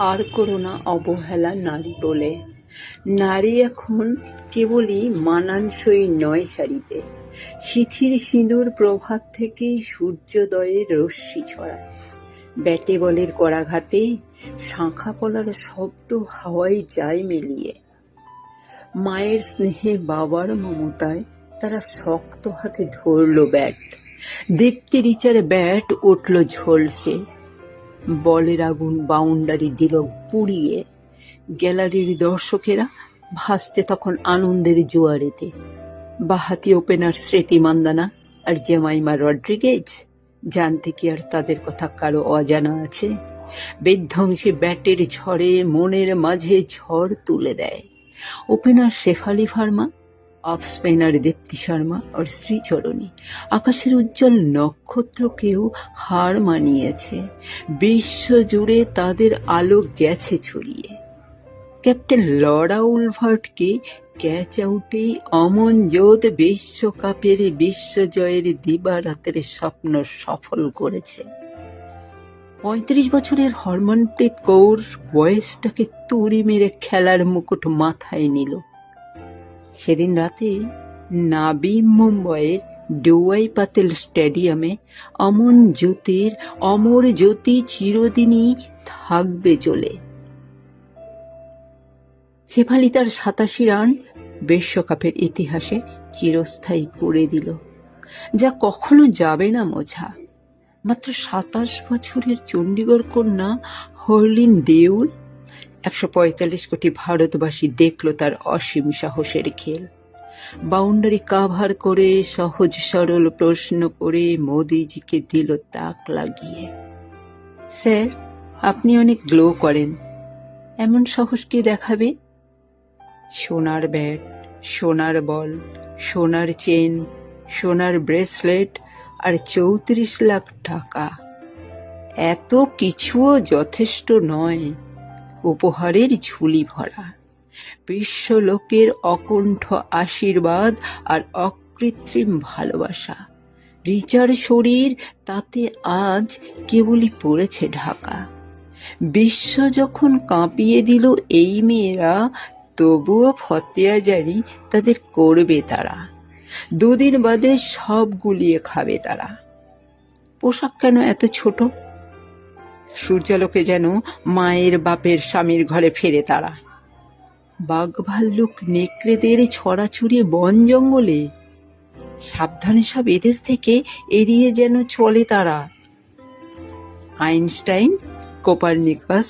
আর করো না অবহেলা নারী বলে। নারী এখন কেবলই মানানসই নয় সারিতে, সিথির সিঁদুর প্রভাত থেকেই সূর্যোদয়ের রশ্মি ছড়ায়। ব্যাটে বলের করাঘাতে শাঁখা পলার শব্দ হাওয়ায় যায় মিলিয়ে। মায়ের স্নেহে বাবার মমতায় তারা শক্ত হাতে ধরল ব্যাট। দীপ্তি রিচার ব্যাট উঠল ঝলসে, বলের আগুন বাউন্ডারি দিল পুড়িয়ে। গ্যালারির দর্শকেরা ভাসছে তখন আনন্দের জোয়ারেতে। বাহাতি ওপেনার স্মৃতি মান্দানা আর জেমাইমা রড্রিগেজ, জানতে কি আর তাদের কথা কারো অজানা আছে? বিধ্বংসী ব্যাটের ঝড়ে মনের মাঝে ঝড় তুলে দেয়। Opener Shafali Verma, off spinner Deepti Sharma আর শ্রীচরণী আকাশের উজ্জ্বল নক্ষত্রকেও হার মানিয়েছে। বিশ্ব জুড়ে তাদের আলো গেছে ছড়িয়ে। ক্যাপ্টেন লরা উলভার্টকে ক্যাচ আউটেই অমনজোত বিশ্বকাপের বিশ্বজয়ের দিবারাতের স্বপ্ন সফল করেছে। ৩৫ বছরের হরমনপ্রীত কৌর বয়সটাকে তুড়ি মেরে খেলার মুকুট মাথায় নিল। সেদিন রাতে নাবি মুম্বইয়ের ডোয়াই পাতেল স্টেডিয়ামে অমর জ্যোতি চিরদিনই থাকবে জ্বলে। শেফালি তার ৮৭ রান বিশ্বকাপের ইতিহাসে চিরস্থায়ী করে দিল, যা কখনো যাবে না মোছা। মাত্র ২৭ বছরের চণ্ডীগড় কন্যা হরলিন দেউল, ১৪৫ কোটি ভারতবাসী দেখল তার অসীম সাহসের খেল। বাউন্ডারি কাভার করে সহজ সরল প্রশ্ন করে মোদিজিকে দিল তাক লাগিয়ে। স্যার, আপনি অনেক গ্লো করেন, এমন সাহস কে দেখাবে? সোনার ব্যাট, সোনার বল, সোনার চেন, সোনার ব্রেসলেট আর ৩৪ লাখ টাকা, এত কিছুও যথেষ্ট নয়। উপহারের ঝুলি ভরা, বিশ্বলোকের অকুণ্ঠ আশীর্বাদ আর অকৃত্রিম ভালোবাসা। রিচার শরীর তাতে আজ কেবলই পড়েছে ঢাকা। বিশ্ব যখন কাঁপিয়ে দিল এই মেয়েরা, তবুও ফতেয়া জারি তাদের করবে তারা। ২ দিন বাদে সব গুলিয়ে খাবে তারা। পোশাক কেন এত ছোট? সূর্যালোকে যেন মায়ের বাপের স্বামীর ঘরে ফেরে তারা। বাঘ ভাল্লুক নেকড়েদের ছড়াছড়ি বন জঙ্গলে, সাবধানে সব এদের থেকে এড়িয়ে যেন চলে তারা। Einstein, Copernicus,